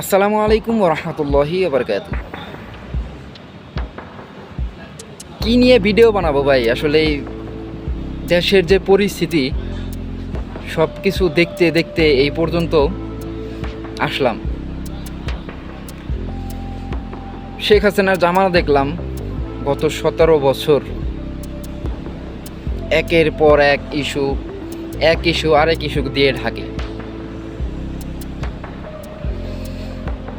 আসসালামু আলাইকুম ওরহমতুল্লাহি ওবরকাতুহ। কি নিয়ে ভিডিও বানাবো ভাই? আসলে দেশের যে পরিস্থিতি, সব কিছু দেখতে দেখতে এই পর্যন্ত আসলাম। শেখ হাসিনার জামানা দেখলাম গত 17 বছর একের পর এক ইস্যু আরেক ইস্যু দিয়ে ঢাকে।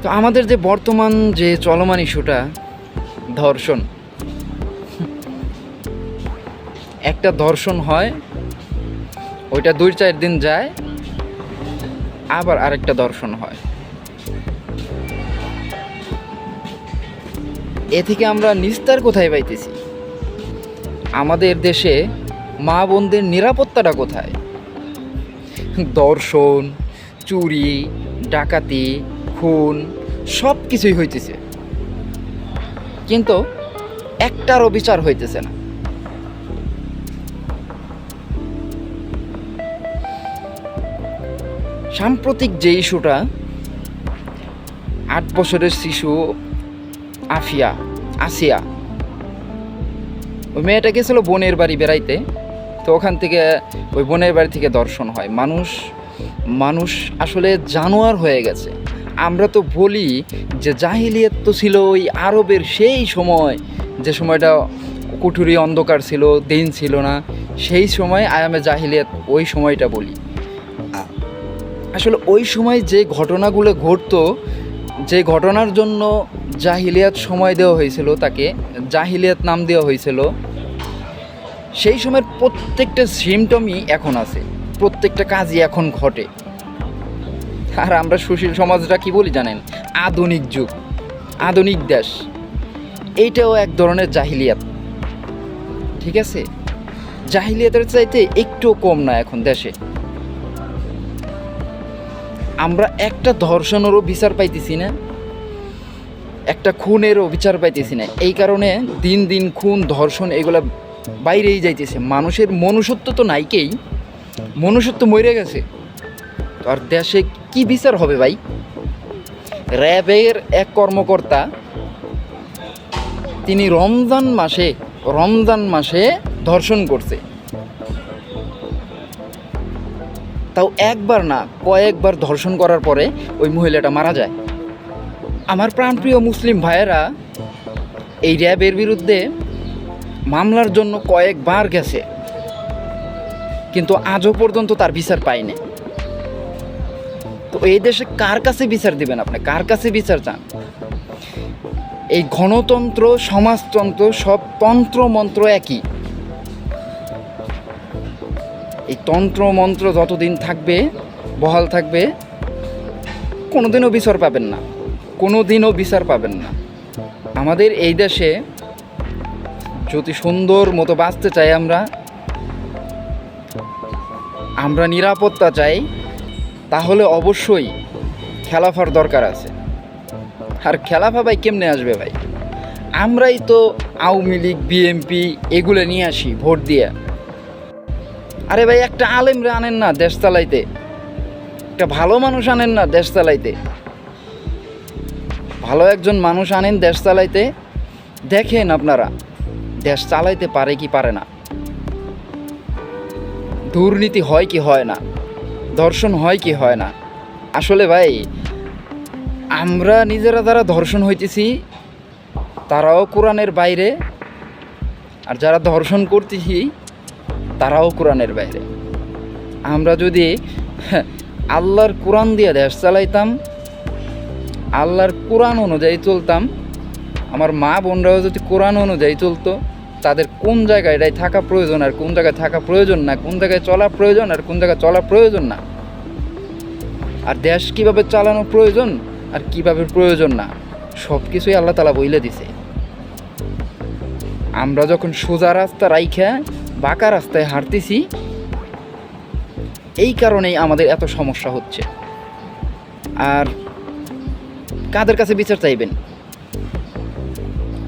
তো আমাদের যে বর্তমান যে চলমান ইস্যুটা ধর্ষণ, একটা ধর্ষণ হয়, ওইটা 2-4 দিন যায়, আবার আরেকটা ধর্ষণ হয়। এ থেকে আমরা নিস্তার কোথায় পাইতেছি? আমাদের দেশে মা বোনদের নিরাপত্তাটা কোথায়? ধর্ষণ, চুরি, ডাকাতি, খুন সব কিছুই হইতেছে, কিন্তু একটারও বিচার হইতেছে না। সাম্প্রতিক যে ইস্যুটা, 8 বছরের শিশু আসিয়া, ওই মেয়েটা গেছিল বোনের বাড়ি বেড়াইতে, তো ওখান থেকে ওই বোনের বাড়ি থেকে ধর্ষণ হয়। মানুষ আসলে জানোয়ার হয়ে গেছে। আমরা তো বলি যে জাহিলিয়াত তো ছিল ওই আরবের সেই সময়, যে সময়টা কুঠুরি অন্ধকার ছিল, দিন ছিল না, সেই সময় আয়ামে জাহিলিয়াত, ওই সময়টা বলি। আসলে ওই সময় যে ঘটনাগুলো ঘটতো, যে ঘটনার জন্য জাহিলিয়াত সময় দেওয়া হয়েছিল, তাকে জাহিলিয়াত নাম দেওয়া হয়েছিল, সেই সময়ের প্রত্যেকটা সিমটমই এখন আছে, প্রত্যেকটা কাজই এখন ঘটে। আর আমরা সুশীল সমাজটা কি বলি জানেন? আধুনিক যুগ, আধুনিক দেশ, এইটাও এক ধরনের জাহিলিয়াত। ঠিক আছে, জাহিলিয়াতের চাইতে একটু কম না এখন দেশে। আমরা একটা ধর্ষণেরও বিচার পাইতেছি না, একটা খুনেরও বিচার পাইতেছি না। এই কারণে দিন দিন খুন, ধর্ষণ এগুলা বাইরেই যাইতেছে। মানুষের মনুষ্যত্ব তো নাইকেই, মনুষ্যত্ব মরে গেছে। তো আর দেশে কি বিচার হবে ভাই? র্যাবের এক কর্মকর্তা, তিনি রমজান মাসে ধর্ষণ করছে, তাও একবার না, কয়েকবার ধর্ষণ করার পরে ওই মহিলাটা মারা যায়। আমার প্রাণপ্রিয় মুসলিম ভাইয়েরা এই র্যাবের বিরুদ্ধে মামলার জন্য কয়েকবার গেছে, কিন্তু আজও পর্যন্ত তার বিচার পায়নি। তো এই দেশে কার কাছে বিচার দিবেন আপনি? কার কাছে বিচার চান? এই গণতন্ত্র, সমাজতন্ত্র, সব তন্ত্রমন্ত্র একই। এই তন্ত্রমন্ত্র যতদিন থাকবে, বহাল থাকবে, কোনোদিনও বিচার পাবেন না, কোনোদিনও বিচার পাবেন না। আমাদের এই দেশে যদি সুন্দর মতো বাঁচতে চাই, আমরা নিরাপত্তা চাই, তাহলে অবশ্যই খেলাফার দরকার আছে। আর খেলাফা ভাই কেমনে আসবে ভাই? আমরাই তো আওয়ামী লীগ, বিএনপি এগুলো নিয়ে আসি ভোট দিয়ে। আরে ভাই, একটা আলেমরে আনেন না দেশ চালাইতে, একটা ভালো মানুষ আনেন না দেশ চালাইতে, ভালো একজন মানুষ আনেন দেশ চালাইতে, দেখেন আপনারা দেশ চালাইতে পারে কি পারে না, দুর্নীতি হয় কি হয় না, ধর্ষণ হয় কি হয় না। আসলে ভাই, আমরা নিজেরা যারা ধর্ষণ হইতেছি তারাও কোরআনের বাইরে, আর যারা ধর্ষণ করতেছি তারাও কোরআনের বাইরে। আমরা যদি আল্লাহর কোরআন দিয়ে দেশ চালাইতাম, আল্লাহর কোরআন অনুযায়ী চলতাম, আমার মা বোনরাও যদি কোরআন অনুযায়ী চলতো, তাদের কোন জায়গায় এটাই থাকা প্রয়োজন আর কোন জায়গায় থাকা প্রয়োজন না, কোন জায়গায় চলা প্রয়োজন আর কোন জায়গায় চলা প্রয়োজন না, আর দেশ কিভাবে চালানো প্রয়োজন আর কিভাবে প্রয়োজন না, সব কিছুই আল্লাহ তাআলা বইলে দিছে। আমরা যখন সোজা রাস্তা রাইখা বাঁকা রাস্তায় হাঁটতেছি, এই কারণেই আমাদের এত সমস্যা হচ্ছে। আর কাদের কাছে বিচার চাইবেন?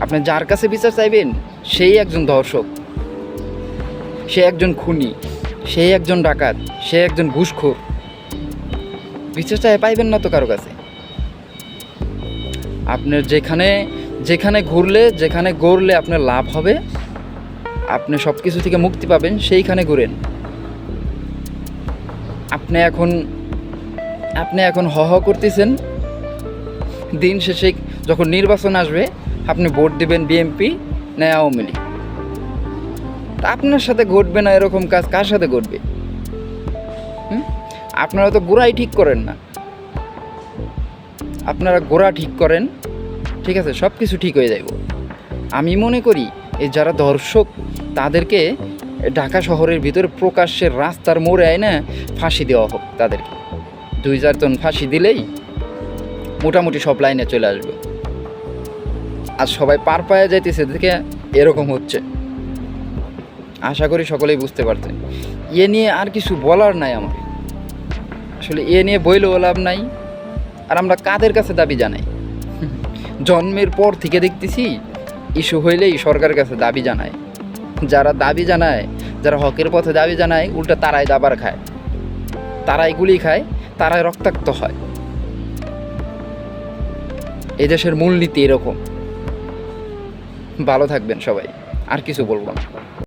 আপনি যার কাছে বিচার চাইবেন সেই একজন ধর্ষক, সে একজন খুনি, সে একজন ডাকাত, সে একজন ঘুষখোর। বিচার চাই পাইবেন না তো কারো কাছে। আপনার যেখানে যেখানে ঘুরলে যেখানে গড়লে আপনার লাভ হবে, আপনি সব কিছু থেকে মুক্তি পাবেন, সেইখানে ঘুরেন। আপনি এখন হ হ করতেছেন, দিন শেষে যখন নির্বাচন আসবে আপনি ভোট দিবেন বিএনপি না আওয়ামী লীগ। তা আপনার সাথে ঘটবে না এরকম কাজ কার সাথে ঘটবে? আপনারা তো গোড়াই ঠিক করেন না। আপনারা গোড়া ঠিক করেন, ঠিক আছে, সব কিছু ঠিক হয়ে যাইব। আমি মনে করি এই যারা দর্শক তাদেরকে ঢাকা শহরের ভিতরে প্রকাশ্যে রাস্তার মোড়ে আয় ফাঁসি দেওয়া হোক তাদেরকে। 2-4 জন ফাঁসি দিলেই মোটামুটি সব লাইনে চলে আসবে। আর সবাই পার পায়ে যাইতেছে দেখে এরকম হচ্ছে। আশা করি সকলেই বুঝতে পারছেন। এ নিয়ে আর কিছু বলার নাই আমার, আসলে এ নিয়ে বইলেও লাভ নাই। আর আমরা কাদের কাছে দাবি জানাই? জন্মের পর থেকে দেখতেছি ইস্যু হইলেই সরকারের কাছে দাবি জানায়। যারা দাবি জানায়, যারা হকের পথে দাবি জানায়, উল্টা তারাই দাবার খায়, তারাই গুলি খায়, তারাই রক্তাক্ত হয়। এই দেশের মূলনীতি এরকম। ভালো থাকবেন সবাই, আর কিছু বলবো না।